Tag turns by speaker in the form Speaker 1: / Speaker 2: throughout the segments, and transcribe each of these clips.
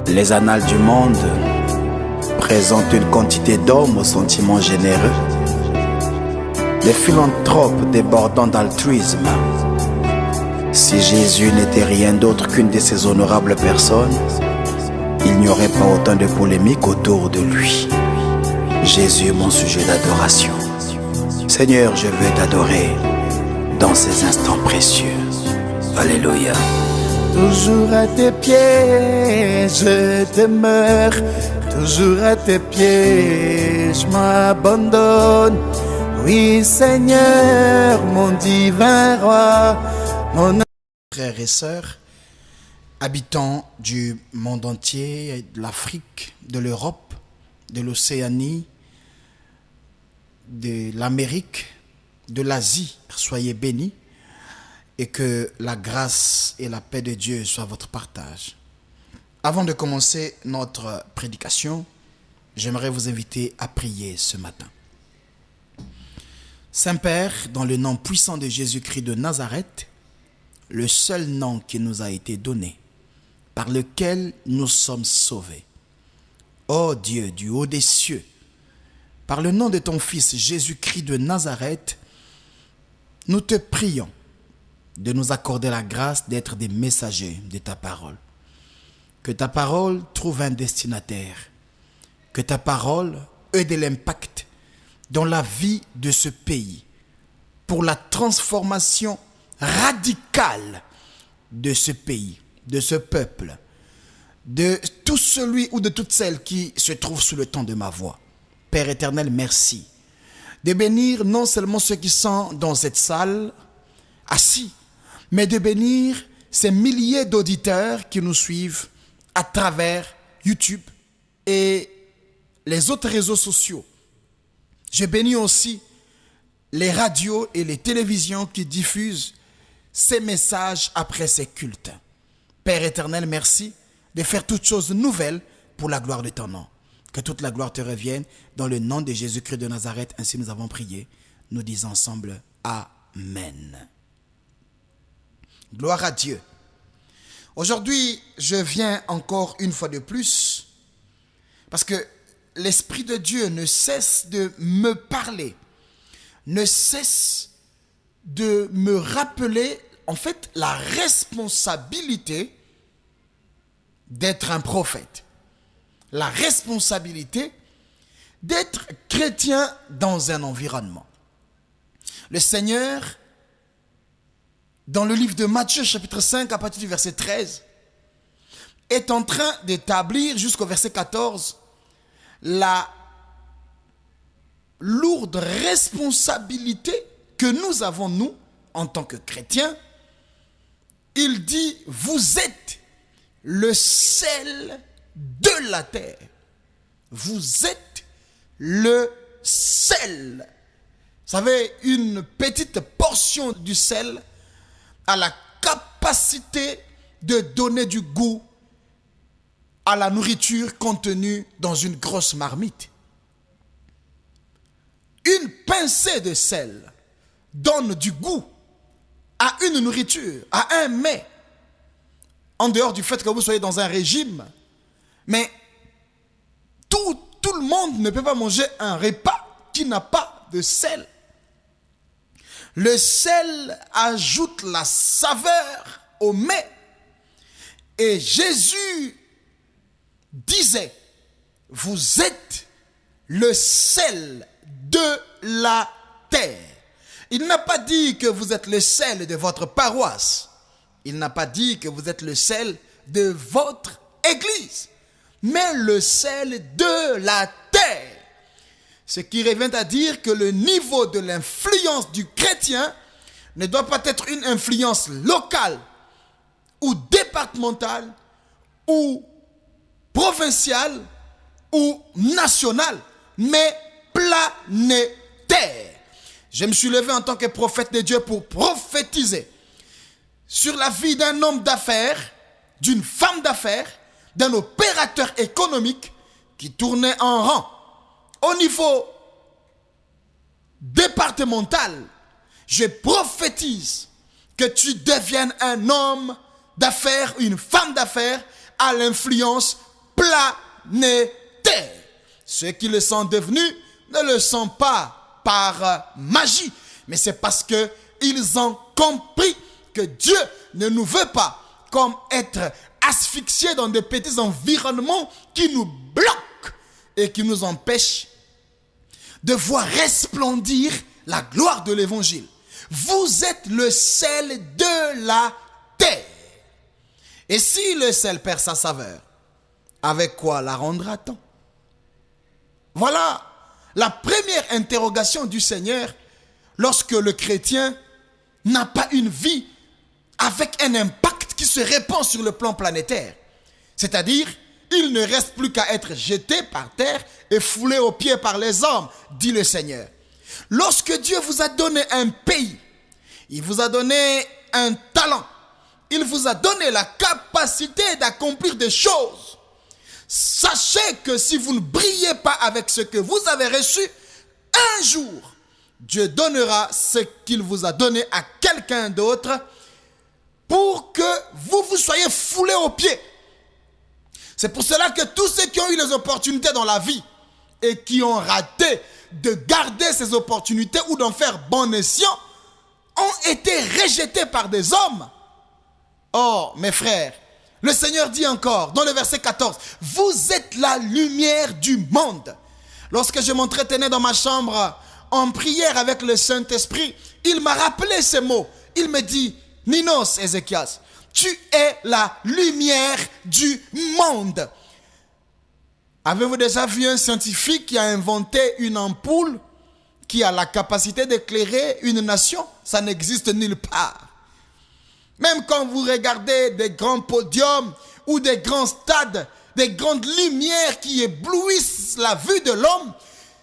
Speaker 1: Les annales du monde présentent une quantité d'hommes aux sentiments généreux, des philanthropes débordant d'altruisme. Si Jésus n'était rien d'autre qu'une de ces honorables personnes, il n'y aurait pas autant de polémiques autour de lui. Jésus est mon sujet d'adoration. Seigneur, je veux t'adorer dans ces instants précieux. Alléluia.
Speaker 2: Toujours à tes pieds, je demeure. Toujours à tes pieds, je m'abandonne. Oui, Seigneur, mon divin roi, mon
Speaker 1: frères et sœurs, habitants du monde entier, de l'Afrique, de l'Europe, de l'Océanie, de l'Amérique, de l'Asie, soyez bénis et que la grâce et la paix de Dieu soient votre partage. Avant de commencer notre prédication, j'aimerais vous inviter à prier ce matin. Saint-Père, dans le nom puissant de Jésus-Christ de Nazareth, le seul nom qui nous a été donné, par lequel nous sommes sauvés. Ô Dieu du haut des cieux, par le nom de ton Fils Jésus-Christ de Nazareth, nous te prions de nous accorder la grâce d'être des messagers de ta parole. Que ta parole trouve un destinataire. Que ta parole ait de l'impact dans la vie de ce pays pour la transformation radicale de ce pays, de ce peuple, de tout celui ou de toute celle qui se trouve sous le ton de ma voix. Père éternel, merci de bénir non seulement ceux qui sont dans cette salle assis, mais de bénir ces milliers d'auditeurs qui nous suivent à travers YouTube et les autres réseaux sociaux. Je bénis aussi les radios et les télévisions qui diffusent ces messages après ces cultes. Père éternel, merci de faire toutes choses nouvelles pour la gloire de ton nom. Que toute la gloire te revienne dans le nom de Jésus-Christ de Nazareth. Ainsi nous avons prié. Nous disons ensemble Amen. Gloire à Dieu. Aujourd'hui, je viens encore une fois de plus parce que l'Esprit de Dieu ne cesse de me parler, ne cesse de me rappeler en fait la responsabilité d'être un prophète, la responsabilité d'être chrétien dans un environnement. Le Seigneur, dans le livre de Matthieu chapitre 5 à partir du verset 13, est en train d'établir jusqu'au verset 14 la lourde responsabilité que nous avons, nous, en tant que chrétiens. Il dit, vous êtes le sel de la terre. Vous êtes le sel. Vous savez, une petite portion du sel a la capacité de donner du goût à la nourriture contenue dans une grosse marmite. Une pincée de sel donne du goût à une nourriture, à un mets, en dehors du fait que vous soyez dans un régime. Mais tout le monde ne peut pas manger un repas qui n'a pas de sel. Le sel ajoute la saveur au mets. Et Jésus disait, vous êtes le sel de la terre. Il n'a pas dit que vous êtes le sel de votre paroisse. Il n'a pas dit que vous êtes le sel de votre église, mais le sel de la terre. Ce qui revient à dire que le niveau de l'influence du chrétien ne doit pas être une influence locale ou départementale ou provinciale ou nationale, mais planétaire. Je me suis levé en tant que prophète de Dieu pour prophétiser sur la vie d'un homme d'affaires, d'une femme d'affaires, d'un opérateur économique qui tournait en rang. Au niveau départemental, je prophétise que tu deviennes un homme d'affaires, une femme d'affaires à l'influence planétaire. Ceux qui le sont devenus ne le sont pas par magie, mais c'est parce qu'ils ont compris que Dieu ne nous veut pas comme être asphyxiés dans des petits environnements qui nous bloquent et qui nous empêchent de voir resplendir la gloire de l'évangile. Vous êtes le sel de la terre. Et si le sel perd sa saveur, avec quoi la rendra-t-on? Voilà la première interrogation du Seigneur lorsque le chrétien n'a pas une vie avec un impact qui se répand sur le plan planétaire. C'est-à-dire, il ne reste plus qu'à être jeté par terre et foulé aux pieds par les hommes, dit le Seigneur. Lorsque Dieu vous a donné un pays, il vous a donné un talent, il vous a donné la capacité d'accomplir des choses. Sachez que si vous ne brillez pas avec ce que vous avez reçu, un jour, Dieu donnera ce qu'il vous a donné à quelqu'un d'autre pour que vous soyez foulés aux pieds. C'est pour cela que tous ceux qui ont eu les opportunités dans la vie et qui ont raté de garder ces opportunités ou d'en faire bon escient ont été rejetés par des hommes. Or, mes frères, le Seigneur dit encore dans le verset 14, « Vous êtes la lumière du monde. » Lorsque je m'entretenais dans ma chambre en prière avec le Saint-Esprit, il m'a rappelé ces mots. Il me dit, « Ninos, Ézéchias, tu es la lumière du monde. » Avez-vous déjà vu un scientifique qui a inventé une ampoule qui a la capacité d'éclairer une nation? Ça n'existe nulle part. Même quand vous regardez des grands podiums ou des grands stades, des grandes lumières qui éblouissent la vue de l'homme,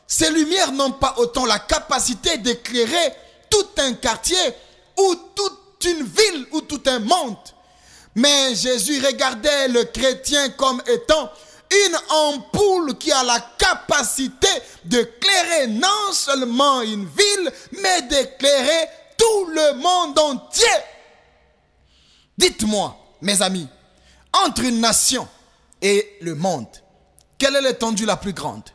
Speaker 1: ces lumières n'ont pas autant la capacité d'éclairer tout un quartier ou toute une ville ou tout un monde. Mais Jésus regardait le chrétien comme étant une ampoule qui a la capacité d'éclairer non seulement une ville, mais d'éclairer tout le monde entier. Dites-moi, mes amis, entre une nation et le monde, quelle est l'étendue la plus grande?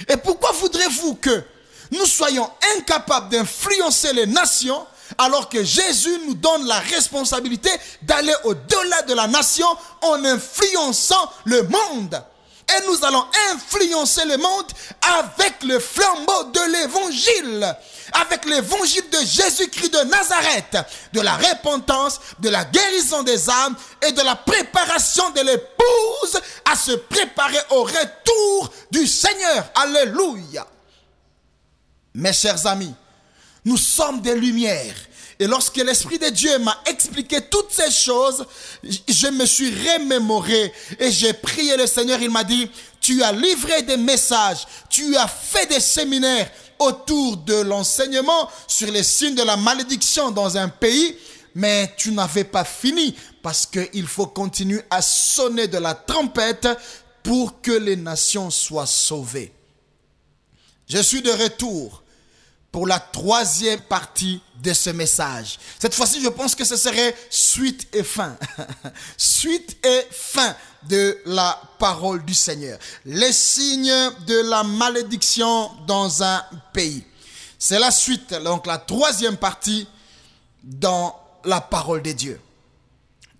Speaker 1: Et pourquoi voudrez-vous que nous soyons incapables d'influencer les nations alors que Jésus nous donne la responsabilité d'aller au-delà de la nation en influençant le monde? Et nous allons influencer le monde avec le flambeau de l'évangile, avec l'évangile de Jésus-Christ de Nazareth, de la repentance, de la guérison des âmes et de la préparation de l'épouse à se préparer au retour du Seigneur. Alléluia. Mes chers amis, nous sommes des lumières. Et lorsque l'Esprit de Dieu m'a expliqué toutes ces choses, je me suis remémoré et j'ai prié le Seigneur. Il m'a dit, tu as livré des messages, tu as fait des séminaires autour de l'enseignement sur les signes de la malédiction dans un pays, mais tu n'avais pas fini parce qu'il faut continuer à sonner de la trompette pour que les nations soient sauvées. Je suis de retour pour la troisième partie de ce message. Cette fois-ci, je pense que ce serait suite et fin. Suite et fin de la parole du Seigneur. Les signes de la malédiction dans un pays. C'est la suite, donc la troisième partie dans la parole de Dieu.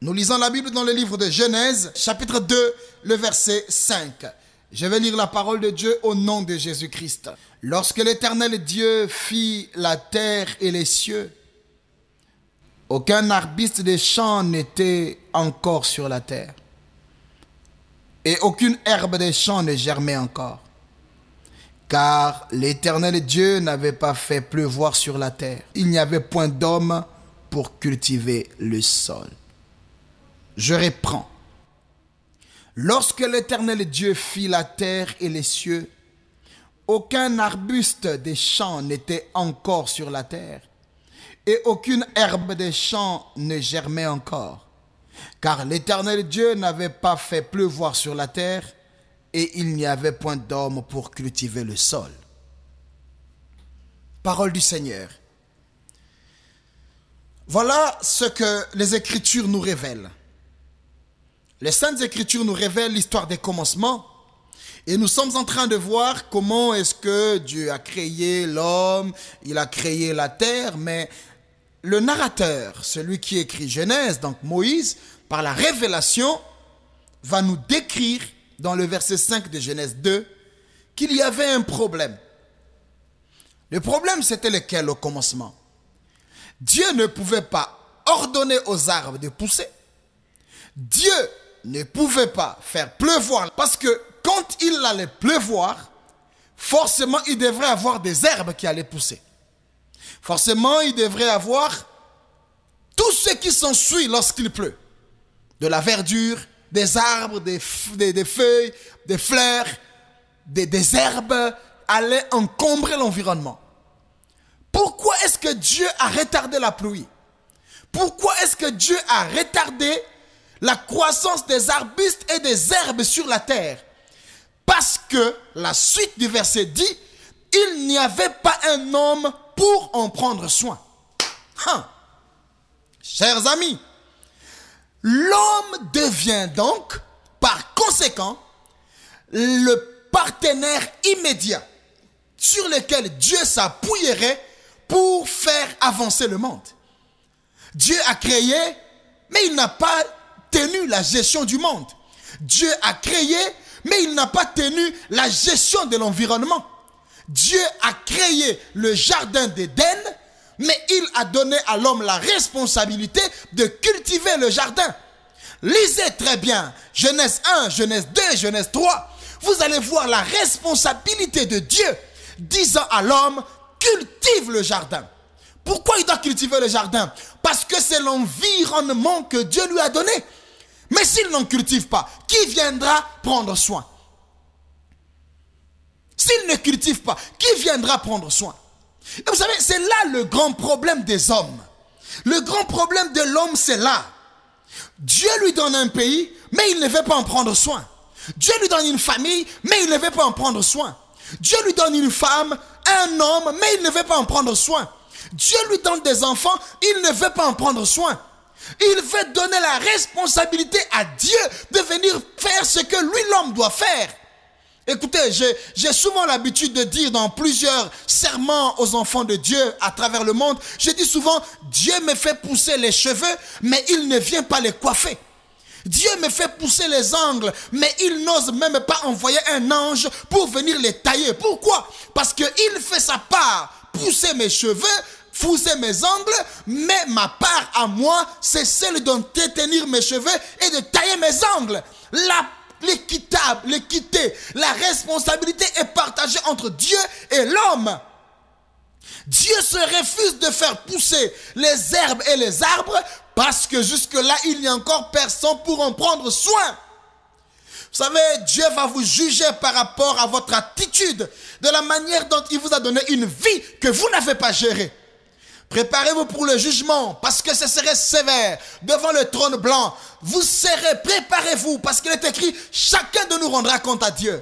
Speaker 1: Nous lisons la Bible dans le livre de Genèse, chapitre 2, le verset 5. Je vais lire la parole de Dieu au nom de Jésus-Christ. Lorsque l'Éternel Dieu fit la terre et les cieux, aucun arbuste des champs n'était encore sur la terre, et aucune herbe des champs ne germait encore, car l'Éternel Dieu n'avait pas fait pleuvoir sur la terre. Il n'y avait point d'homme pour cultiver le sol. Je reprends. Lorsque l'Éternel Dieu fit la terre et les cieux, aucun arbuste des champs n'était encore sur la terre, et aucune herbe des champs ne germait encore, car l'Éternel Dieu n'avait pas fait pleuvoir sur la terre, et il n'y avait point d'homme pour cultiver le sol. Parole du Seigneur. Voilà ce que les Écritures nous révèlent. Les Saintes Écritures nous révèlent l'histoire des commencements. Et nous sommes en train de voir comment est-ce que Dieu a créé l'homme, il a créé la terre, mais le narrateur, celui qui écrit Genèse, donc Moïse, par la révélation, va nous décrire dans le verset 5 de Genèse 2 qu'il y avait un problème. Le problème, c'était lequel au commencement? Dieu ne pouvait pas ordonner aux arbres de pousser. Dieu ne pouvait pas faire pleuvoir parce que quand il allait pleuvoir, forcément, il devrait avoir des herbes qui allaient pousser. Forcément, il devrait avoir tout ce qui s'ensuit lorsqu'il pleut. De la verdure, des arbres, des feuilles, des fleurs, des herbes allaient encombrer l'environnement. Pourquoi est-ce que Dieu a retardé la pluie? Pourquoi est-ce que Dieu a retardé la croissance des arbustes et des herbes sur la terre? Parce que la suite du verset dit, il n'y avait pas un homme pour en prendre soin. Chers amis, l'homme devient donc, par conséquent, le partenaire immédiat sur lequel Dieu s'appuierait pour faire avancer le monde. Dieu a créé, mais il n'a pas tenu la gestion du monde. Dieu a créé, mais il n'a pas tenu la gestion de l'environnement. Dieu a créé le jardin d'Éden, mais il a donné à l'homme la responsabilité de cultiver le jardin. Lisez très bien Genèse 1, Genèse 2, Genèse 3. Vous allez voir la responsabilité de Dieu disant à l'homme, cultive le jardin. Pourquoi il doit cultiver le jardin? Parce que c'est l'environnement que Dieu lui a donné. Mais s'il n'en cultive pas, qui viendra prendre soin? S'il ne cultive pas, qui viendra prendre soin? Et vous savez, c'est là le grand problème des hommes. Le grand problème de l'homme, c'est là. Dieu lui donne un pays, mais il ne veut pas en prendre soin. Dieu lui donne une famille, mais il ne veut pas en prendre soin. Dieu lui donne une femme, un homme, mais il ne veut pas en prendre soin. Dieu lui donne des enfants, il ne veut pas en prendre soin. Il veut donner la responsabilité à Dieu de venir faire ce que lui, l'homme, doit faire. Écoutez, j'ai souvent l'habitude de dire dans plusieurs sermons aux enfants de Dieu à travers le monde, je dis souvent, Dieu me fait pousser les cheveux, mais il ne vient pas les coiffer. Dieu me fait pousser les ongles, mais il n'ose même pas envoyer un ange pour venir les tailler. Pourquoi? Parce qu'il fait sa part, pousser mes cheveux, pousser mes ongles, mais ma part à moi, c'est celle d'entretenir mes cheveux et de tailler mes ongles. L'équité, la responsabilité est partagée entre Dieu et l'homme. Dieu se refuse de faire pousser les herbes et les arbres parce que jusque-là, il n'y a encore personne pour en prendre soin. Vous savez, Dieu va vous juger par rapport à votre attitude, de la manière dont il vous a donné une vie que vous n'avez pas gérée. Préparez-vous pour le jugement, parce que ce serait sévère. Devant le trône blanc, vous serez, préparez-vous, parce qu'il est écrit, chacun de nous rendra compte à Dieu.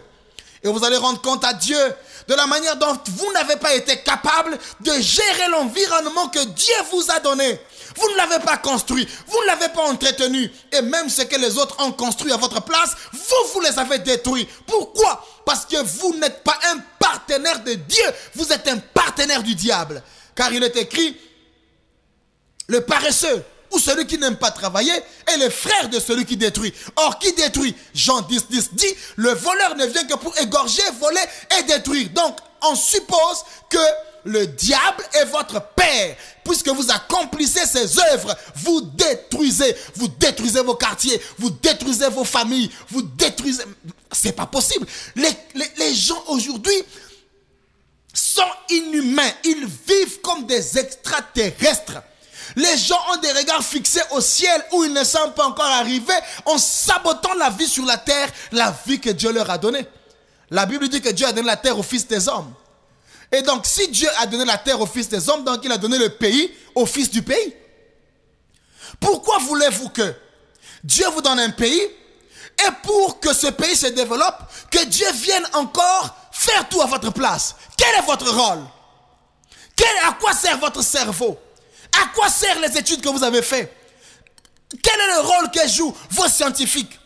Speaker 1: Et vous allez rendre compte à Dieu de la manière dont vous n'avez pas été capable de gérer l'environnement que Dieu vous a donné. Vous ne l'avez pas construit, vous ne l'avez pas entretenu. Et même ce que les autres ont construit à votre place, vous les avez détruits. Pourquoi? Parce que vous n'êtes pas un partenaire de Dieu, vous êtes un partenaire du diable. Car il est écrit, le paresseux ou celui qui n'aime pas travailler est le frère de celui qui détruit. Or, qui détruit? Jean 10 dit, le voleur ne vient que pour égorger, voler et détruire. Donc, on suppose que le diable est votre père. Puisque vous accomplissez ses œuvres, vous détruisez vos quartiers, vous détruisez vos familles, vous détruisez... C'est pas possible. Les gens aujourd'hui sont inhumains, ils vivent comme des extraterrestres. Les gens ont des regards fixés au ciel où ils ne sont pas encore arrivés en sabotant la vie sur la terre, la vie que Dieu leur a donnée. La Bible dit que Dieu a donné la terre aux fils des hommes. Et donc si Dieu a donné la terre aux fils des hommes, donc il a donné le pays aux fils du pays. Pourquoi voulez-vous que Dieu vous donne un pays et pour que ce pays se développe, que Dieu vienne encore faire tout à votre place? Quel est votre rôle? À quoi sert votre cerveau? À quoi servent les études que vous avez faites? Quel est le rôle que jouent vos scientifiques?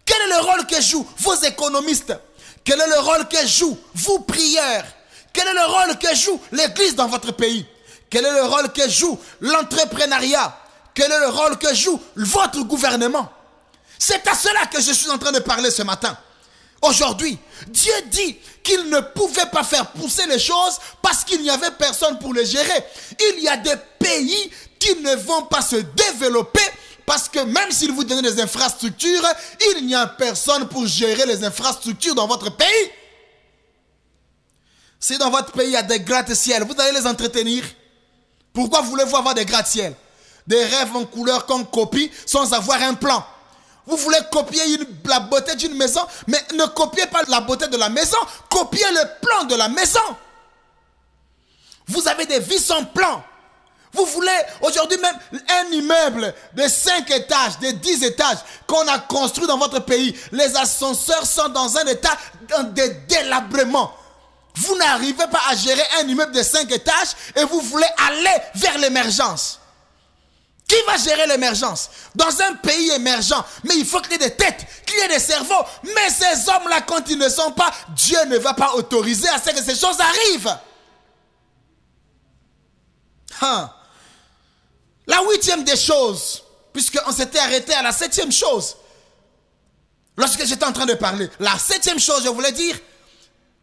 Speaker 1: Quel est le rôle que jouent vos économistes? Quel est le rôle que jouent vous prières? Quel est le rôle que joue l'église dans votre pays? Quel est le rôle que joue l'entrepreneuriat? Quel est le rôle que joue votre gouvernement? C'est à cela que je suis en train de parler ce matin. Aujourd'hui, Dieu dit qu'il ne pouvait pas faire pousser les choses parce qu'il n'y avait personne pour les gérer. Il y a des pays qui ne vont pas se développer parce que même s'il vous donne des infrastructures, il n'y a personne pour gérer les infrastructures dans votre pays. Si dans votre pays il y a des gratte-ciel, vous allez les entretenir. Pourquoi voulez-vous avoir des gratte-ciel? Des rêves en couleur qu'on copie sans avoir un plan. Vous voulez copier la beauté d'une maison, mais ne copiez pas la beauté de la maison, copiez le plan de la maison. Vous avez des vies sans plan. Vous voulez aujourd'hui même un immeuble de 5 étages, de 10 étages qu'on a construit dans votre pays. Les ascenseurs sont dans un état de délabrement. Vous n'arrivez pas à gérer un immeuble de 5 étages et vous voulez aller vers l'émergence. Qui va gérer l'émergence? Dans un pays émergent, mais il faut qu'il y ait des têtes, qu'il y ait des cerveaux. Mais ces hommes-là, quand ils ne sont pas, Dieu ne va pas autoriser à ce que ces choses arrivent. La 8e des choses, puisqu'on s'était arrêté à la 7e chose. Lorsque j'étais en train de parler, la 7e chose, je voulais dire,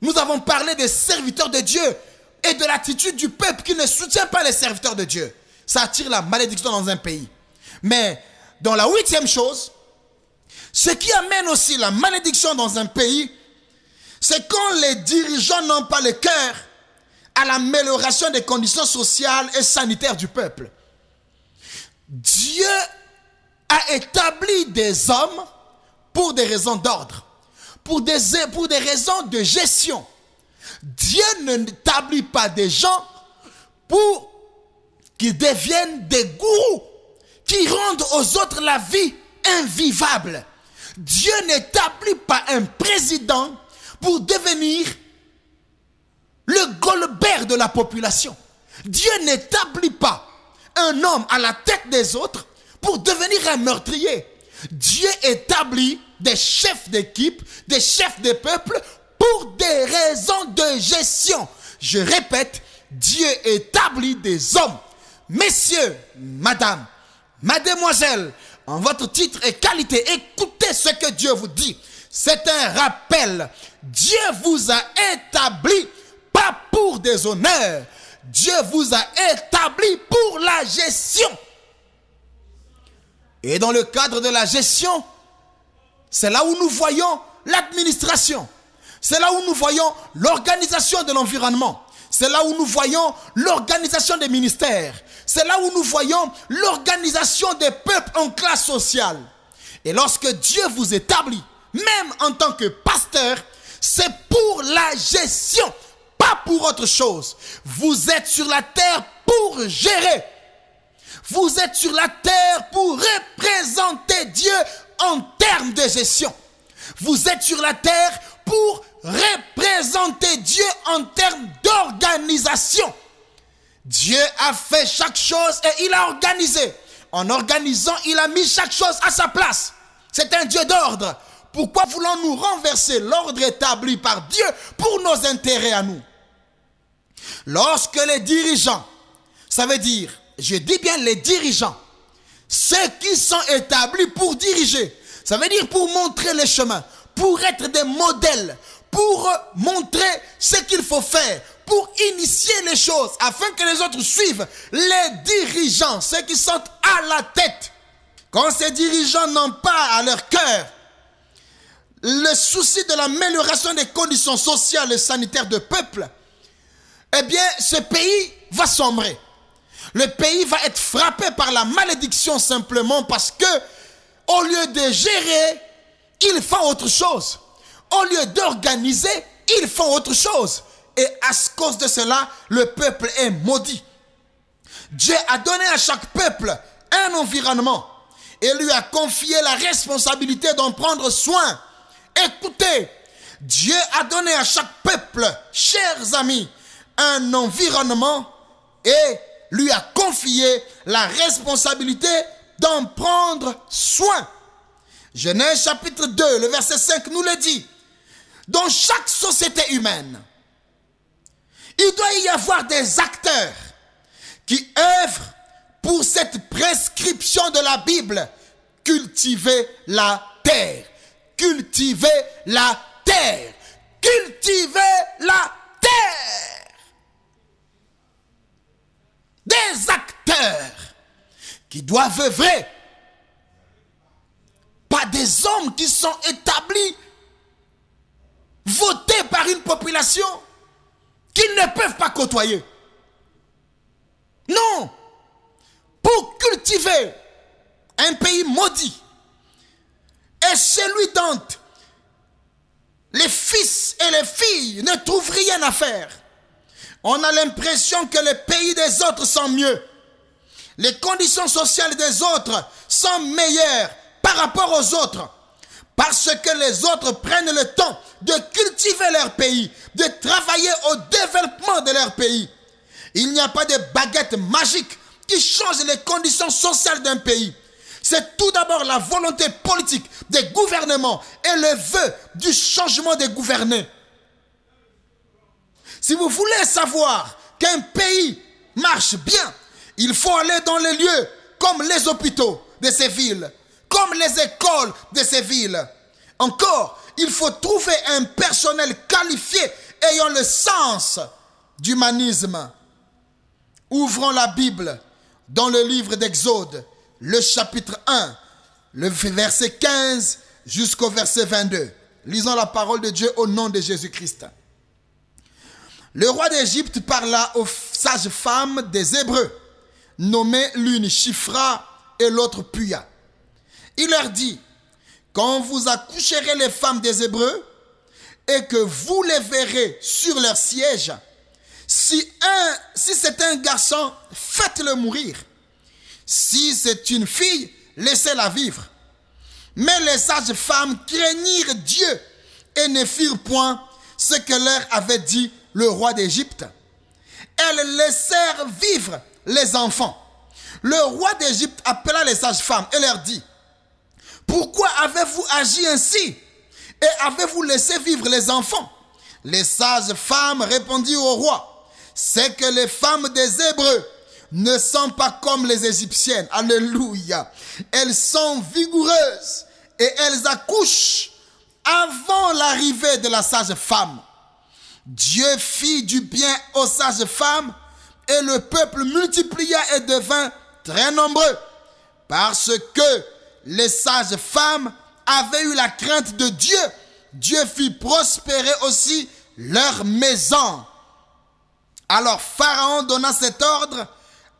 Speaker 1: nous avons parlé des serviteurs de Dieu et de l'attitude du peuple qui ne soutient pas les serviteurs de Dieu. Ça attire la malédiction dans un pays. Mais dans la 8e chose, ce qui amène aussi la malédiction dans un pays, c'est quand les dirigeants n'ont pas le cœur à l'amélioration des conditions sociales et sanitaires du peuple. Dieu a établi des hommes pour des raisons d'ordre, pour des raisons de gestion. Dieu n'établit pas des gens pour qu'ils deviennent des gourous, qui rendent aux autres la vie invivable. Dieu n'établit pas un président pour devenir le Goldberg de la population. Dieu n'établit pas un homme à la tête des autres pour devenir un meurtrier. Dieu établit des chefs d'équipe, des chefs de peuple pour des raisons de gestion. Je répète, Dieu établit des hommes. Messieurs, madame, mademoiselle, en votre titre et qualité, écoutez ce que Dieu vous dit. C'est un rappel. Dieu vous a établi pas pour des honneurs. Dieu vous a établi pour la gestion. Et dans le cadre de la gestion, c'est là où nous voyons l'administration. C'est là où nous voyons l'organisation de l'environnement. C'est là où nous voyons l'organisation des ministères. C'est là où nous voyons l'organisation des peuples en classe sociale. Et lorsque Dieu vous établit, même en tant que pasteur, c'est pour la gestion, pas pour autre chose. Vous êtes sur la terre pour gérer. Vous êtes sur la terre pour représenter Dieu en termes de gestion. Vous êtes sur la terre pour représenter Dieu en termes d'organisation. Dieu a fait chaque chose et il a organisé. En organisant, il a mis chaque chose à sa place. C'est un Dieu d'ordre. Pourquoi voulons-nous renverser l'ordre établi par Dieu pour nos intérêts à nous? Lorsque les dirigeants, ça veut dire, je dis bien les dirigeants, ceux qui sont établis pour diriger, ça veut dire pour montrer les chemins, pour être des modèles, pour montrer ce qu'il faut faire, pour initier les choses, afin que les autres suivent. Les dirigeants, ceux qui sont à la tête, quand ces dirigeants n'ont pas à leur cœur le souci de l'amélioration des conditions sociales et sanitaires du peuple, eh bien, ce pays va sombrer. Le pays va être frappé par la malédiction simplement parce que, au lieu de gérer, ils font autre chose. Au lieu d'organiser, ils font autre chose. Et à cause de cela, le peuple est maudit. Dieu a donné à chaque peuple un environnement et lui a confié la responsabilité d'en prendre soin. Écoutez, Dieu a donné à chaque peuple, chers amis, un environnement et lui a confié la responsabilité d'en prendre soin. Genèse chapitre 2, le verset 5 nous le dit. Dans chaque société humaine, il doit y avoir des acteurs qui œuvrent pour cette prescription de la Bible. Cultiver la terre. Cultiver la terre. Cultiver la terre. Des acteurs qui doivent œuvrer. Pas des hommes qui sont établis, votés par une population qu'ils ne peuvent pas côtoyer. Non. Pour cultiver un pays maudit et celui dont les fils et les filles ne trouvent rien à faire, on a l'impression que les pays des autres sont mieux. Les conditions sociales des autres sont meilleures par rapport aux autres. Parce que les autres prennent le temps de cultiver leur pays, de travailler au développement de leur pays. Il n'y a pas de baguette magique qui change les conditions sociales d'un pays. C'est tout d'abord la volonté politique des gouvernements et le vœu du changement des gouvernés. Si vous voulez savoir qu'un pays marche bien, il faut aller dans les lieux comme les hôpitaux de ces villes, comme les écoles de ces villes. Encore, il faut trouver un personnel qualifié ayant le sens d'humanisme. Ouvrons la Bible dans le livre d'Exode, le chapitre 1, le verset 15 jusqu'au verset 22. Lisons la parole de Dieu au nom de Jésus-Christ. Le roi d'Égypte parla aux sages femmes des Hébreux, nommées l'une Shifra et l'autre Puya. Il leur dit, quand vous accoucherez les femmes des Hébreux et que vous les verrez sur leur siège, si c'est un garçon, faites-le mourir. Si c'est une fille, laissez-la vivre. Mais les sages femmes craignirent Dieu et ne firent point ce que leur avait dit le roi d'Égypte. Elles laissèrent vivre les enfants. Le roi d'Égypte appela les sages femmes et leur dit, pourquoi avez-vous agi ainsi et avez-vous laissé vivre les enfants? Les sages femmes répondirent au roi, c'est que les femmes des Hébreux ne sont pas comme les Égyptiennes. Alléluia. Elles sont vigoureuses et elles accouchent avant l'arrivée de la sage femme. Dieu fit du bien aux sages femmes et le peuple multiplia et devint très nombreux parce que les sages femmes avaient eu la crainte de Dieu. Dieu fit prospérer aussi leur maison. Alors Pharaon donna cet ordre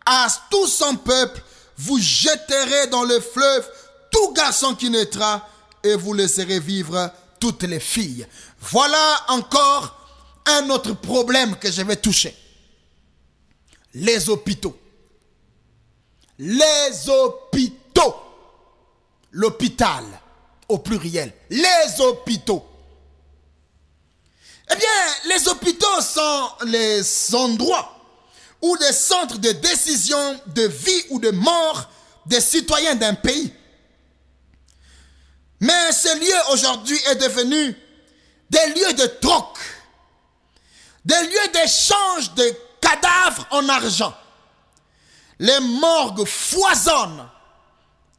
Speaker 1: à tout son peuple, vous jeterez dans le fleuve tout garçon qui naîtra et vous laisserez vivre toutes les filles. Voilà encore un autre problème que je vais toucher. Les hôpitaux. Les hôpitaux. L'hôpital au pluriel. Les hôpitaux. Eh bien, les hôpitaux sont les endroits ou des centres de décision de vie ou de mort des citoyens d'un pays. Mais ce lieu aujourd'hui est devenu des lieux de troc, des lieux d'échange de cadavres en argent. Les morgues foisonnent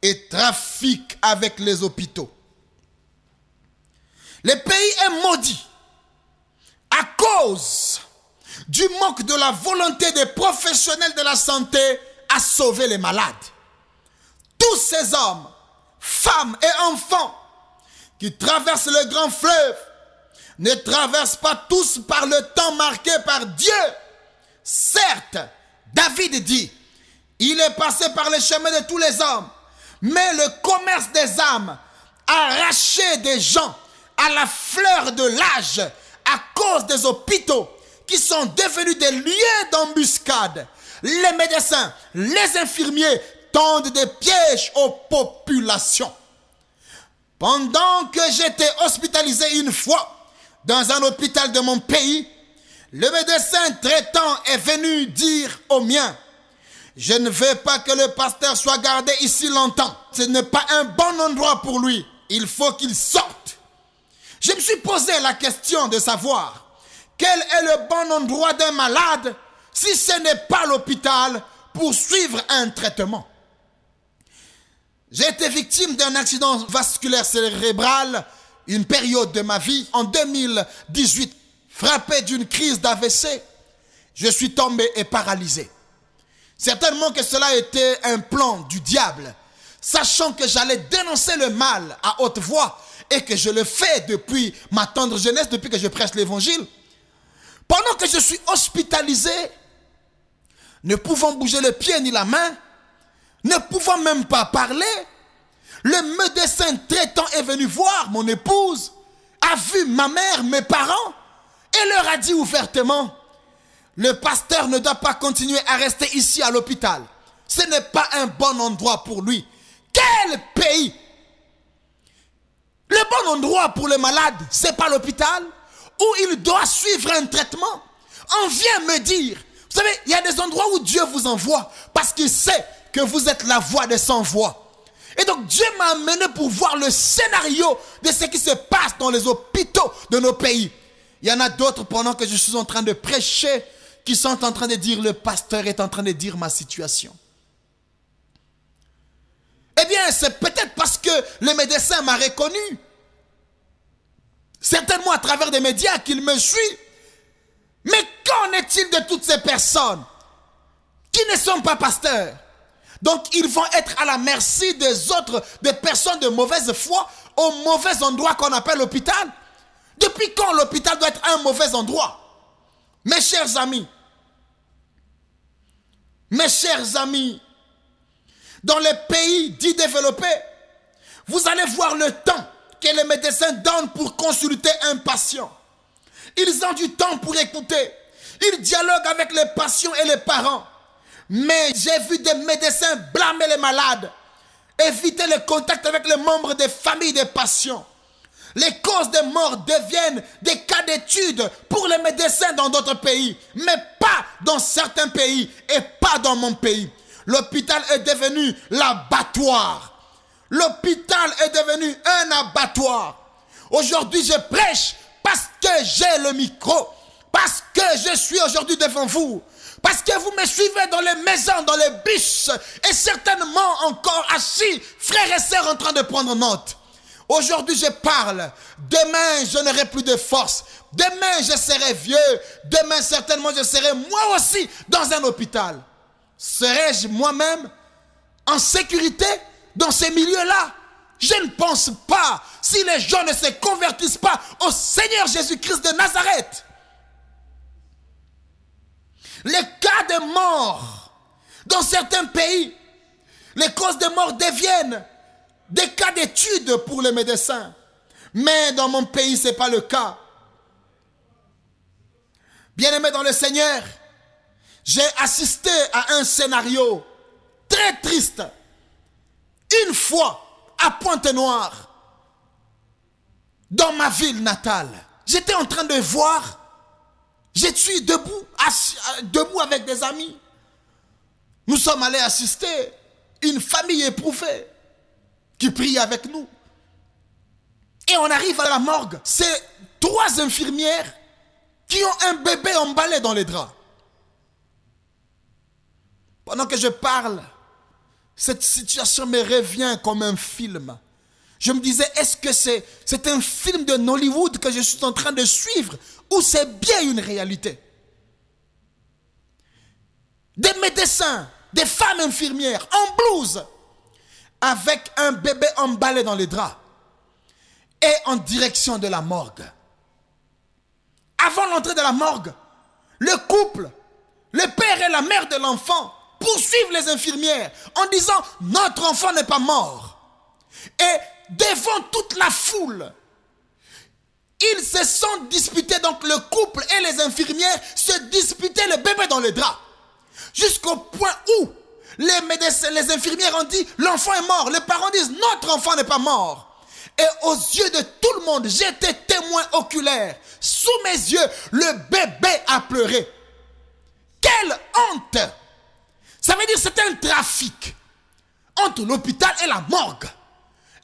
Speaker 1: et trafiquent avec les hôpitaux. Le pays est maudit à cause du manque de la volonté des professionnels de la santé à sauver les malades. Tous ces hommes, femmes et enfants qui traversent le grand fleuve ne traversent pas tous par le temps marqué par Dieu. Certes, David dit, il est passé par les chemins de tous les hommes, mais le commerce des âmes a arraché des gens à la fleur de l'âge à cause des hôpitaux qui sont devenus des lieux d'embuscade. Les médecins, les infirmiers tendent des pièges aux populations. Pendant que j'étais hospitalisé une fois dans un hôpital de mon pays, le médecin traitant est venu dire au mien, je ne veux pas que le pasteur soit gardé ici longtemps. Ce n'est pas un bon endroit pour lui. il faut qu'il sorte. Je me suis posé la question de savoir quel est le bon endroit d'un malade si ce n'est pas l'hôpital pour suivre un traitement. J'ai été victime d'un accident vasculaire cérébral, une période de ma vie, en 2018, frappé d'une crise d'AVC. Je suis tombé et paralysé. Certainement que cela était un plan du diable, sachant que j'allais dénoncer le mal à haute voix et que je le fais depuis ma tendre jeunesse, depuis que je prêche l'évangile. Pendant que je suis hospitalisé, ne pouvant bouger le pied ni la main, ne pouvant même pas parler, le médecin traitant est venu voir mon épouse, a vu ma mère, mes parents, et leur a dit ouvertement, le pasteur ne doit pas continuer à rester ici à l'hôpital. Ce n'est pas un bon endroit pour lui. Quel pays? Le bon endroit pour le malade, c'est pas l'hôpital où il doit suivre un traitement. On vient me dire, vous savez, il y a des endroits où Dieu vous envoie parce qu'il sait que vous êtes la voix des sans-voix. Et donc Dieu m'a amené pour voir le scénario de ce qui se passe dans les hôpitaux de nos pays. Il y en a d'autres pendant que je suis en train de prêcher qui sont en train de dire, le pasteur est en train de dire ma situation. Eh bien, c'est peut-être parce que le médecin m'a reconnu. Certainement à travers des médias qu'il me suit. Mais qu'en est-il de toutes ces personnes qui ne sont pas pasteurs? Donc, ils vont être à la merci des autres, des personnes de mauvaise foi, au mauvais endroit qu'on appelle l'hôpital. Depuis quand l'hôpital doit être un mauvais endroit? Mes chers amis, dans les pays dits développés, vous allez voir le temps que les médecins donnent pour consulter un patient. Ils ont du temps pour écouter. Ils dialoguent avec les patients et les parents. Mais j'ai vu des médecins blâmer les malades, éviter le contact avec les membres des familles des patients. Les causes de mort deviennent des cas d'étude pour les médecins dans d'autres pays, mais pas dans certains pays et pas dans mon pays. L'hôpital est devenu l'abattoir. L'hôpital est devenu un abattoir. Aujourd'hui, je prêche parce que j'ai le micro, parce que je suis aujourd'hui devant vous, parce que vous me suivez dans les maisons, dans les bus, et certainement encore assis, frères et sœurs en train de prendre note. Aujourd'hui, je parle. Demain, je n'aurai plus de force. Demain, je serai vieux. Demain, certainement, je serai moi aussi dans un hôpital. Serai-je moi-même en sécurité dans ces milieux-là? Je ne pense pas, si les gens ne se convertissent pas au Seigneur Jésus-Christ de Nazareth. Les cas de mort dans certains pays, les causes de mort deviennent des cas d'étude pour les médecins. Mais dans mon pays, ce n'est pas le cas. Bien-aimés dans le Seigneur, j'ai assisté à un scénario très triste. Une fois, à Pointe-Noire, dans ma ville natale, j'étais en train de voir, je suis debout avec des amis. Nous sommes allés assister une famille éprouvée qui prie avec nous. Et on arrive à la morgue. C'est 3 infirmières qui ont un bébé emballé dans les draps. Pendant que je parle, cette situation me revient comme un film. Je me disais, est-ce que c'est un film de Hollywood que je suis en train de suivre ou c'est bien une réalité? Des médecins, des femmes infirmières en blouse, avec un bébé emballé dans les draps et en direction de la morgue. Avant l'entrée de la morgue, le couple, le père et la mère de l'enfant poursuivent les infirmières en disant « Notre enfant n'est pas mort ». Et devant toute la foule, ils se sont disputés, donc le couple et les infirmières se disputaient le bébé dans les draps. Jusqu'au point où les médecins, les infirmières ont dit « L'enfant est mort ». Les parents disent « Notre enfant n'est pas mort ». Et aux yeux de tout le monde, j'étais témoin oculaire. Sous mes yeux, le bébé a pleuré. Quelle honte! Ça veut dire que c'était un trafic entre l'hôpital et la morgue.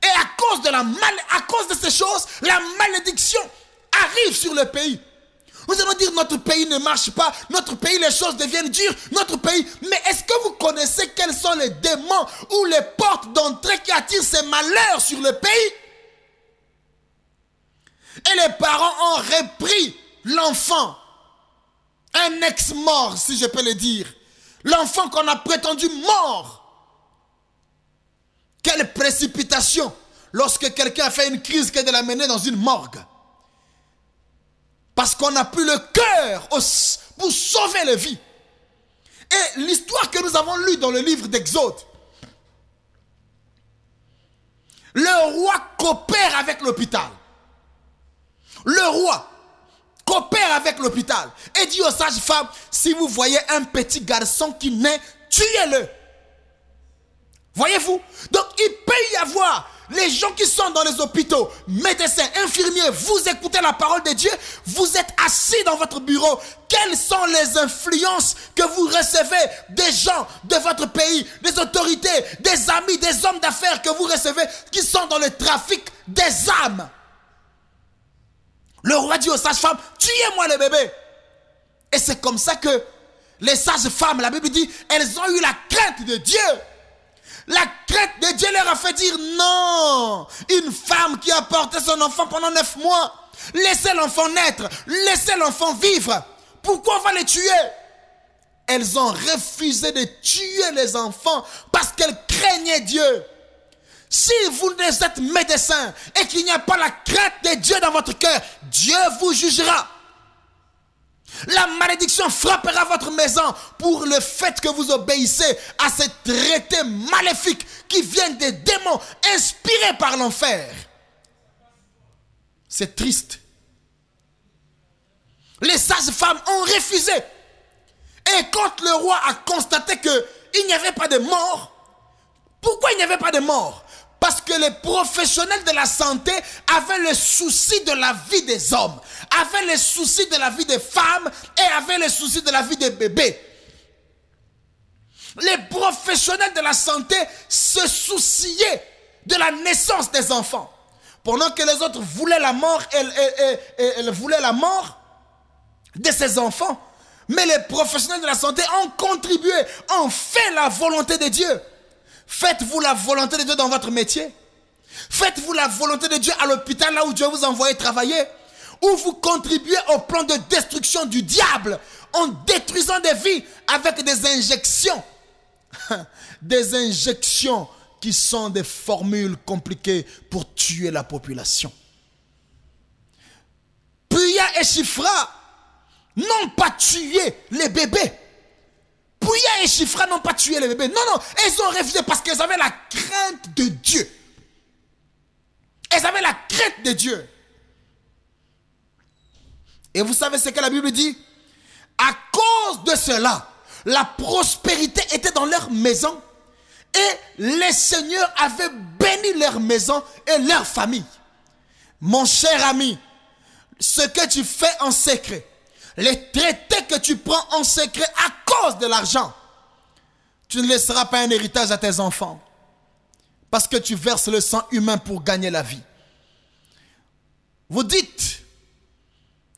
Speaker 1: Et à cause de ces choses, la malédiction arrive sur le pays. Vous allez dire, notre pays ne marche pas, notre pays, les choses deviennent dures, notre pays. Mais est-ce que vous connaissez quels sont les démons ou les portes d'entrée qui attirent ces malheurs sur le pays? Et les parents ont repris l'enfant, un ex-mort, si je peux le dire. L'enfant qu'on a prétendu mort. Quelle précipitation lorsque quelqu'un a fait une crise que de l'amener dans une morgue. Parce qu'on n'a plus le cœur pour sauver les vies. Et l'histoire que nous avons lue dans le livre d'Exode, le roi coopère avec l'hôpital. Le roi coopère avec l'hôpital et dit aux sages-femmes, si vous voyez un petit garçon qui naît, tuez-le. Voyez-vous? Donc il peut y avoir les gens qui sont dans les hôpitaux, médecins, infirmiers, vous écoutez la parole de Dieu, vous êtes assis dans votre bureau. Quelles sont les influences que vous recevez des gens de votre pays, des autorités, des amis, des hommes d'affaires que vous recevez qui sont dans le trafic des âmes? Le roi dit aux sages-femmes, tuez-moi le bébé. Et c'est comme ça que les sages-femmes, la Bible dit, elles ont eu la crainte de Dieu. La crainte de Dieu leur a fait dire non. Une femme qui a porté son enfant pendant 9 mois, laissez l'enfant naître, laissez l'enfant vivre. Pourquoi on va les tuer? Elles ont refusé de tuer les enfants parce qu'elles craignaient Dieu. Si vous êtes médecin et qu'il n'y a pas la crainte de Dieu dans votre cœur, Dieu vous jugera. La malédiction frappera votre maison pour le fait que vous obéissez à ces traités maléfiques qui viennent des démons inspirés par l'enfer. C'est triste. Les sages-femmes ont refusé. Et quand le roi a constaté qu'il n'y avait pas de mort, pourquoi il n'y avait pas de mort? Parce que les professionnels de la santé avaient le souci de la vie des hommes, avaient le souci de la vie des femmes et avaient le souci de la vie des bébés. Les professionnels de la santé se souciaient de la naissance des enfants. Pendant que les autres voulaient la mort, elles voulaient la mort de ces enfants. Mais les professionnels de la santé ont contribué, ont fait la volonté de Dieu. Faites-vous la volonté de Dieu dans votre métier. Faites-vous la volonté de Dieu à l'hôpital, là où Dieu vous envoie travailler. Ou vous contribuez au plan de destruction du diable en détruisant des vies avec des injections. Des injections qui sont des formules compliquées pour tuer la population. Puya et Shifra n'ont pas tué les bébés. Puya et Shifra n'ont pas tué les bébés. Non, non, elles ont refusé parce qu'elles avaient la crainte de Dieu. Elles avaient la crainte de Dieu. Et vous savez ce que la Bible dit? À cause de cela, la prospérité était dans leur maison et les seigneurs avaient béni leur maison et leur famille. Mon cher ami, ce que tu fais en secret, les traités que tu prends en secret à cause de l'argent, tu ne laisseras pas un héritage à tes enfants parce que tu verses le sang humain pour gagner la vie. Vous dites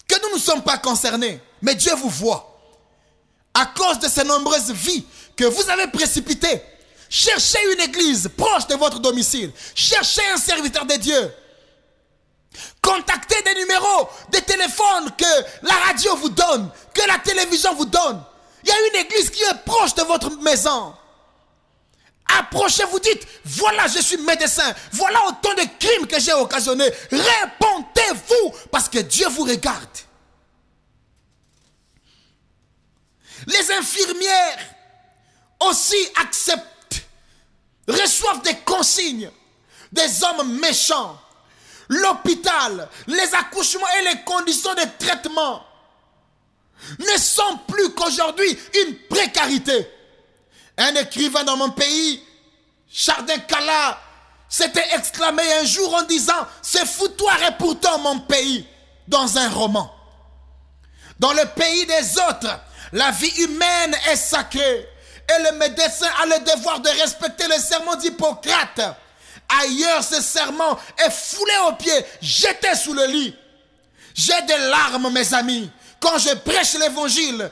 Speaker 1: que nous ne sommes pas concernés, mais Dieu vous voit. À cause de ces nombreuses vies que vous avez précipitées, cherchez une église proche de votre domicile. Cherchez un serviteur de Dieu. Contactez des numéros, des téléphones que la radio vous donne, que la télévision vous donne. Il y a une église qui est proche de votre maison. Approchez-vous, dites, voilà, je suis médecin. Voilà autant de crimes que j'ai occasionnés. Répondez-vous parce que Dieu vous regarde. Les infirmières aussi acceptent, reçoivent des consignes des hommes méchants. L'hôpital, les accouchements et les conditions de traitement ne sont plus qu'aujourd'hui une précarité. Un écrivain dans mon pays, Chardin Kala, s'était exclamé un jour en disant « C'est foutoir et pourtant mon pays » dans un roman. Dans le pays des autres, la vie humaine est sacrée et le médecin a le devoir de respecter le serment d'Hippocrate. Ailleurs, ce serment est foulé aux pieds, jeté sous le lit. J'ai des larmes, mes amis, quand je prêche l'évangile.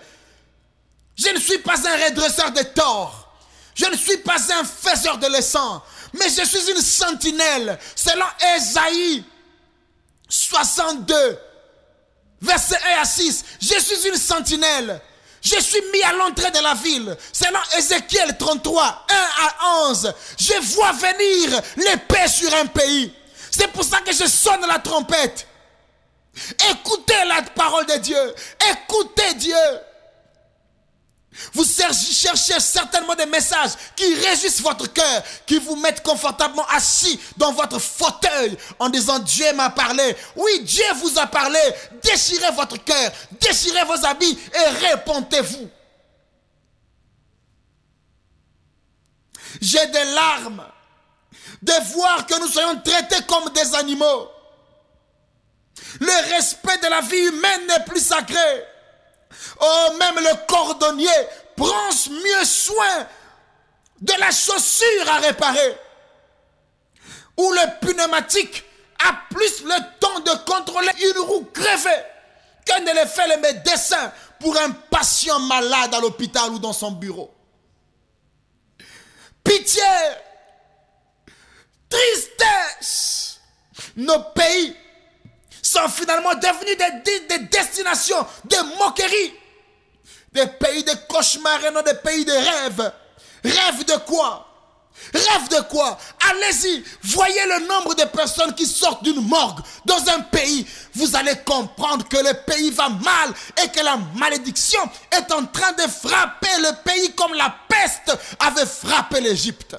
Speaker 1: Je ne suis pas un redresseur de torts. Je ne suis pas un faiseur de leçons. Mais je suis une sentinelle. Selon Ésaïe 62, verset 1 à 6. Je suis une sentinelle. Je suis mis à l'entrée de la ville. Selon Ézéchiel 33, 1 à 11. Je vois venir l'épée sur un pays. C'est pour ça que je sonne la trompette. Écoutez la parole de Dieu. Écoutez Dieu. Vous cherchez certainement des messages qui réjouissent votre cœur, qui vous mettent confortablement assis dans votre fauteuil en disant Dieu m'a parlé. Oui, Dieu vous a parlé. Déchirez votre cœur, déchirez vos habits et répondez-vous. J'ai des larmes de voir que nous soyons traités comme des animaux. Le respect de la vie humaine n'est plus sacré. Oh, même le cordonnier prend mieux soin de la chaussure à réparer. Ou le pneumatique a plus le temps de contrôler une roue crevée que ne le fait le médecin pour un patient malade à l'hôpital ou dans son bureau. Pitié, tristesse, nos pays sont finalement devenus des destinations de moquerie. Des pays de cauchemars et non des pays de rêves. Rêve de quoi? Rêve de quoi? Allez-y, voyez le nombre de personnes qui sortent d'une morgue dans un pays. Vous allez comprendre que le pays va mal et que la malédiction est en train de frapper le pays comme la peste avait frappé l'Égypte.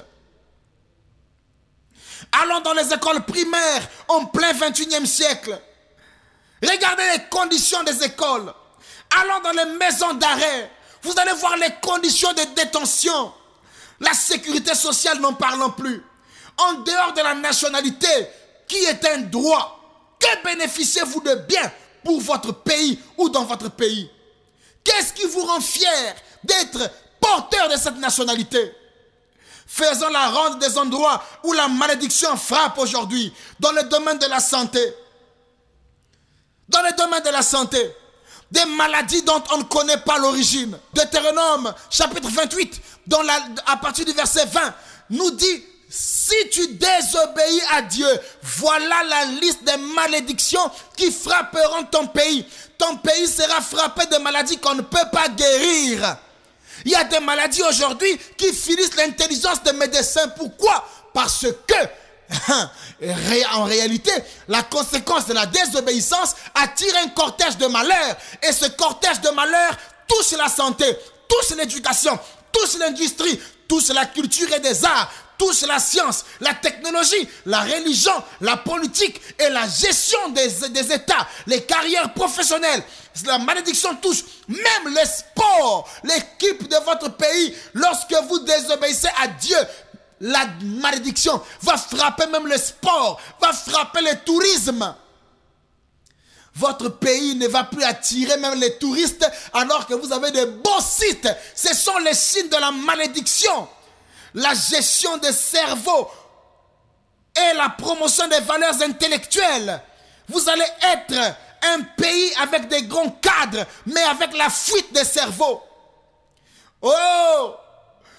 Speaker 1: Allons dans les écoles primaires en plein 21e siècle. Regardez les conditions des écoles. Allons dans les maisons d'arrêt. Vous allez voir les conditions de détention. La sécurité sociale, n'en parlons plus. En dehors de la nationalité, qui est un droit, que bénéficiez-vous de bien pour votre pays ou dans votre pays? Qu'est-ce qui vous rend fier d'être porteur de cette nationalité? Faisons la ronde des endroits où la malédiction frappe aujourd'hui, dans le domaine de la santé. Dans le domaine de la santé, des maladies dont on ne connaît pas l'origine. Deutéronome, chapitre 28, à partir du verset 20, nous dit, si tu désobéis à Dieu, voilà la liste des malédictions qui frapperont ton pays. Ton pays sera frappé de maladies qu'on ne peut pas guérir. Il y a des maladies aujourd'hui qui finissent l'intelligence des médecins. Pourquoi? Parce que en réalité, la conséquence de la désobéissance attire un cortège de malheur. Et ce cortège de malheur touche la santé, touche l'éducation, touche l'industrie, touche la culture et des arts, touche la science, la technologie, la religion, la politique et la gestion des États, les carrières professionnelles. La malédiction touche même le sport, l'équipe de votre pays. Lorsque vous désobéissez à Dieu, la malédiction va frapper même le sport, va frapper le tourisme. Votre pays ne va plus attirer même les touristes alors que vous avez de beaux sites. Ce sont les signes de la malédiction. La gestion des cerveaux et la promotion des valeurs intellectuelles. Vous allez être un pays avec des grands cadres, mais avec la fuite des cerveaux. Oh!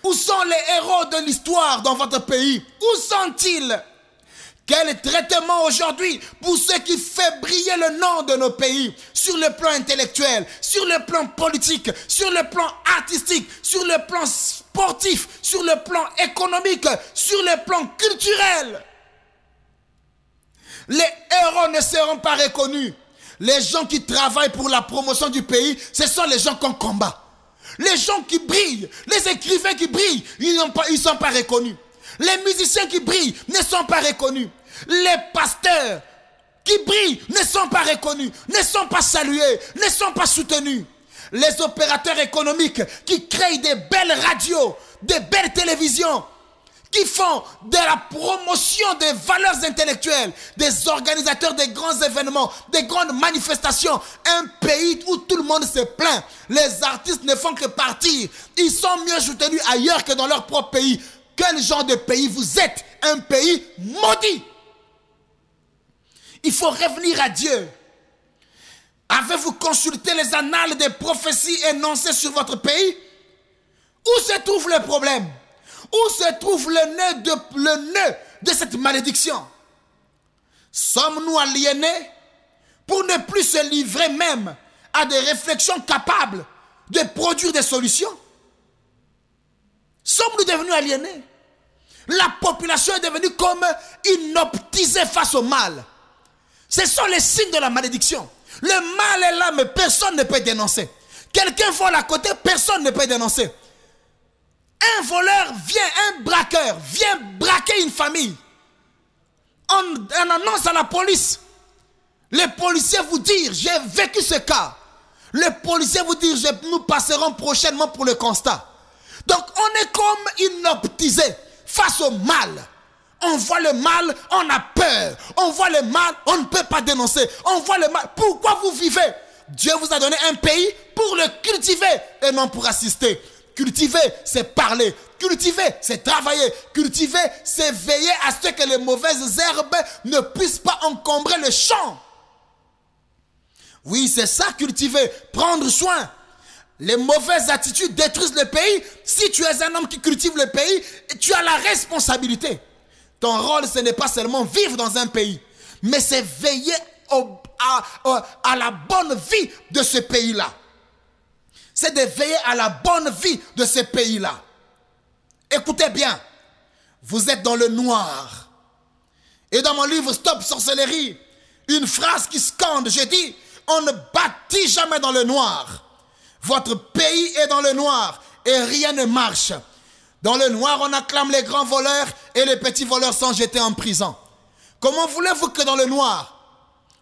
Speaker 1: Où sont les héros de l'histoire dans votre pays? Où sont-ils? Quel traitement aujourd'hui pour ceux qui font briller le nom de nos pays sur le plan intellectuel, sur le plan politique, sur le plan artistique, sur le plan sportif, sur le plan économique, sur le plan culturel? Les héros ne seront pas reconnus. Les gens qui travaillent pour la promotion du pays, ce sont les gens qu'on combat. Les gens qui brillent, les écrivains qui brillent, ils ne sont pas reconnus. Les musiciens qui brillent ne sont pas reconnus. Les pasteurs qui brillent ne sont pas reconnus, ne sont pas salués, ne sont pas soutenus. Les opérateurs économiques qui créent des belles radios, des belles télévisions, qui font de la promotion des valeurs intellectuelles, des organisateurs des grands événements, des grandes manifestations, un pays où tout le monde se plaint. Les artistes ne font que partir. Ils sont mieux soutenus ailleurs que dans leur propre pays. quel genre de pays vous êtes? Un pays maudit. Il faut revenir à Dieu. Avez-vous consulté les annales des prophéties énoncées sur votre pays? Où se trouve le problème? Où se trouve le nœud de cette malédiction? Sommes-nous aliénés pour ne plus se livrer même à des réflexions capables de produire des solutions? Sommes-nous devenus aliénés? La population est devenue comme inoptisée face au mal. Ce sont les signes de la malédiction. Le mal est là, mais personne ne peut dénoncer. Quelqu'un vole à côté, personne ne peut dénoncer. Un voleur vient, un braqueur vient braquer une famille. On annonce à la police. Les policiers vous disent, j'ai vécu ce cas. Les policiers vous disent, nous passerons prochainement pour le constat. Donc on est comme inoptisé face au mal. On voit le mal, on a peur. On voit le mal, on ne peut pas dénoncer. On voit le mal. Pourquoi vous vivez? Dieu vous a donné un pays pour le cultiver et non pour assister. Cultiver, c'est parler. Cultiver, c'est travailler. Cultiver, c'est veiller à ce que les mauvaises herbes ne puissent pas encombrer le champ. Oui, c'est ça, cultiver. Prendre soin. Les mauvaises attitudes détruisent le pays. Si tu es un homme qui cultive le pays, tu as la responsabilité. Ton rôle, ce n'est pas seulement vivre dans un pays, mais c'est veiller à la bonne vie de ce pays-là. C'est de veiller à la bonne vie de ce pays-là. Écoutez bien, vous êtes dans le noir. Et dans mon livre Stop Sorcellerie, une phrase qui scande, je dis, on ne bâtit jamais dans le noir. Votre pays est dans le noir et rien ne marche. Dans le noir, on acclame les grands voleurs et les petits voleurs sont jetés en prison. Comment voulez-vous que dans le noir,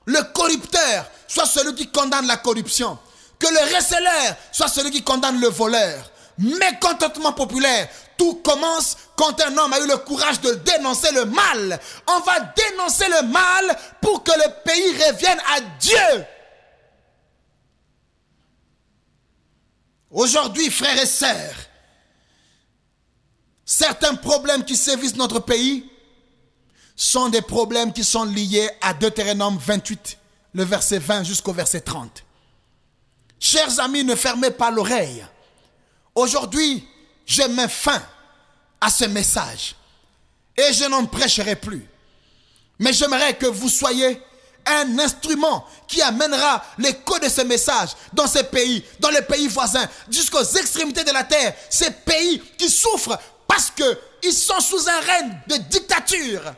Speaker 1: le corrupteur soit celui qui condamne la corruption, que le receleur soit celui qui condamne le voleur? Mécontentement populaire, tout commence quand un homme a eu le courage de dénoncer le mal. On va dénoncer le mal pour que le pays revienne à Dieu. Aujourd'hui, frères et sœurs, certains problèmes qui sévissent notre pays sont des problèmes qui sont liés à Deutéronome 28, le verset 20 jusqu'au verset 30. Chers amis, ne fermez pas l'oreille. Aujourd'hui, je mets fin à ce message et je n'en prêcherai plus. Mais j'aimerais que vous soyez un instrument qui amènera l'écho de ce message dans ces pays, dans les pays voisins, jusqu'aux extrémités de la terre. Ces pays qui souffrent parce qu'ils sont sous un règne de dictature.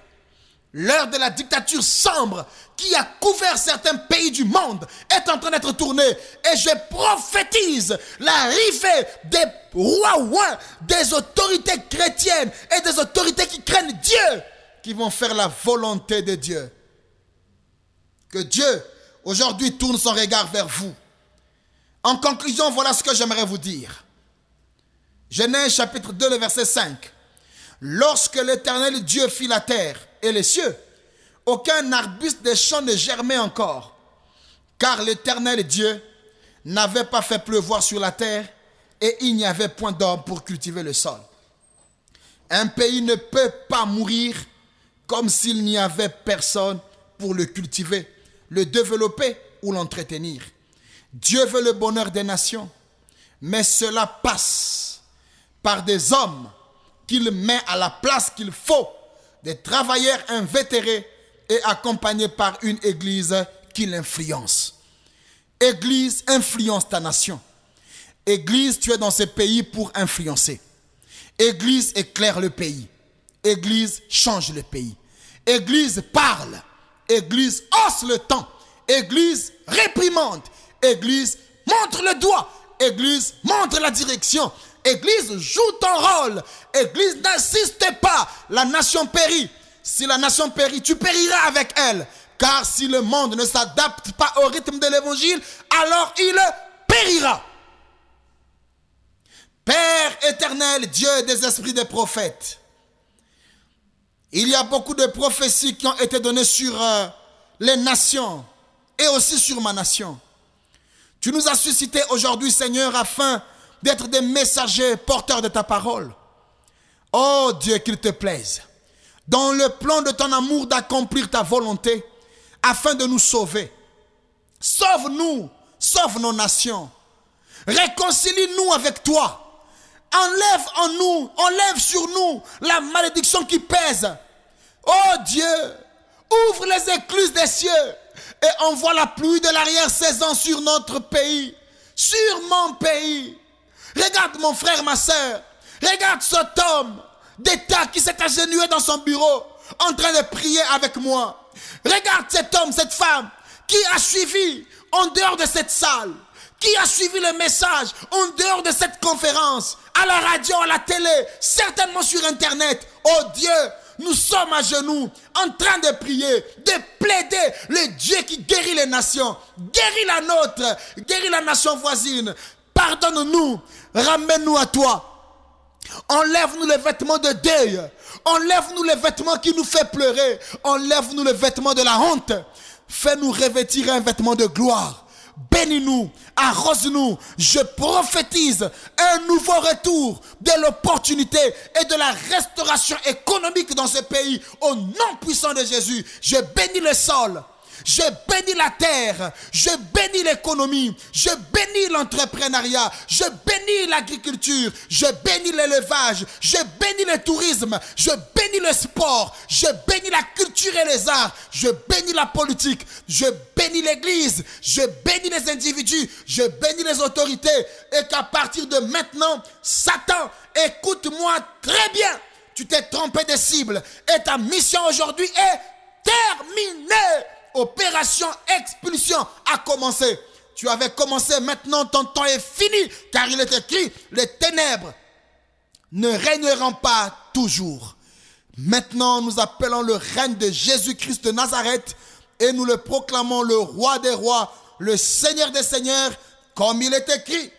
Speaker 1: L'heure de la dictature sombre qui a couvert certains pays du monde est en train d'être tournée. Et je prophétise l'arrivée des rois, des autorités chrétiennes et des autorités qui craignent Dieu, qui vont faire la volonté de Dieu. Que Dieu, aujourd'hui, tourne son regard vers vous. En conclusion, voilà ce que j'aimerais vous dire. Genèse chapitre 2, le verset 5. Lorsque l'Éternel Dieu fit la terre et les cieux, aucun arbuste des champs ne germait encore, car l'Éternel Dieu n'avait pas fait pleuvoir sur la terre et il n'y avait point d'homme pour cultiver le sol. Un pays ne peut pas mourir comme s'il n'y avait personne pour le cultiver, le développer ou l'entretenir. Dieu veut le bonheur des nations, mais cela passe par des hommes qu'il met à la place qu'il faut, des travailleurs invétérés et accompagnés par une église qui l'influence. Église, influence ta nation. Église, tu es dans ce pays pour influencer. Église, éclaire le pays. Église, change le pays. Église, parle. Église, hausse le temps. Église, réprimande. Église, montre le doigt. Église, montre la direction. Église, joue ton rôle. Église, n'insiste pas. La nation périt. Si la nation périt, tu périras avec elle. Car si le monde ne s'adapte pas au rythme de l'évangile, alors il périra. Père éternel, Dieu des esprits des prophètes, il y a beaucoup de prophéties qui ont été données sur les nations et aussi sur ma nation. Tu nous as suscités aujourd'hui, Seigneur, afin d'être des messagers porteurs de ta parole. Oh Dieu, qu'il te plaise, dans le plan de ton amour, d'accomplir ta volonté, afin de nous sauver. Sauve-nous, sauve nos nations. Réconcilie-nous avec toi. Enlève en nous, enlève sur nous la malédiction qui pèse. Oh Dieu, ouvre les écluses des cieux et envoie la pluie de l'arrière-saison sur notre pays, sur mon pays. Regarde mon frère, ma soeur, regarde cet homme d'État qui s'est agenouillé dans son bureau en train de prier avec moi. Regarde cet homme, cette femme qui a suivi en dehors de cette salle, qui a suivi le message en dehors de cette conférence, à la radio, à la télé, certainement sur Internet. Oh Dieu, nous sommes à genoux en train de prier, de plaider le Dieu qui guérit les nations, guérit la nôtre, guérit la nation voisine. Pardonne-nous, ramène-nous à toi. Enlève-nous les vêtements de deuil, enlève-nous les vêtements qui nous font pleurer, enlève-nous les vêtements de la honte. Fais-nous revêtir un vêtement de gloire. Bénis-nous, arrose-nous. Je prophétise un nouveau retour de l'opportunité et de la restauration économique dans ce pays. Au nom puissant de Jésus, je bénis le sol. Je bénis la terre, je bénis l'économie, je bénis l'entrepreneuriat, je bénis l'agriculture, je bénis l'élevage, je bénis le tourisme, je bénis le sport, je bénis la culture et les arts, je bénis la politique, je bénis l'église, je bénis les individus, je bénis les autorités et qu'à partir de maintenant, Satan, écoute-moi très bien, tu t'es trompé de cible et ta mission aujourd'hui est terminée. Opération expulsion a commencé. Tu avais commencé, maintenant ton temps est fini. Car il est écrit, les ténèbres ne régneront pas toujours. Maintenant, nous appelons le règne de Jésus-Christ de Nazareth et nous le proclamons le roi des rois, le Seigneur des seigneurs, comme il est écrit.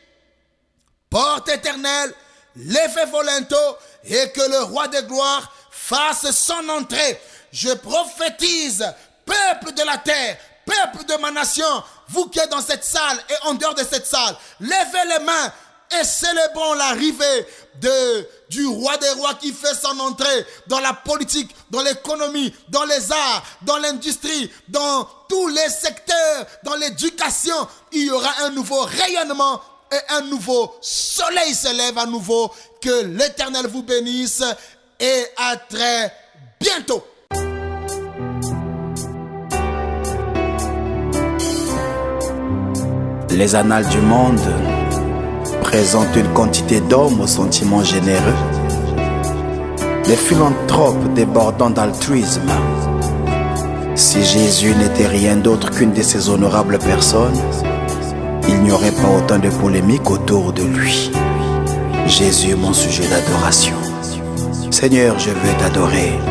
Speaker 1: Porte éternelle, levez vos linteaux et que le roi des gloires fasse son entrée. Je prophétise, peuple de la terre, peuple de ma nation, vous qui êtes dans cette salle et en dehors de cette salle, levez les mains et célébrons l'arrivée du roi des rois qui fait son entrée dans la politique, dans l'économie, dans les arts, dans l'industrie, dans tous les secteurs, dans l'éducation. Il y aura un nouveau rayonnement et un nouveau soleil se lève à nouveau. Que l'Éternel vous bénisse et à très bientôt.
Speaker 2: Les annales du monde présentent une quantité d'hommes aux sentiments généreux, des philanthropes débordant d'altruisme. Si Jésus n'était rien d'autre qu'une de ces honorables personnes, il n'y aurait pas autant de polémiques autour de lui. Jésus est mon sujet d'adoration. Seigneur, je veux t'adorer.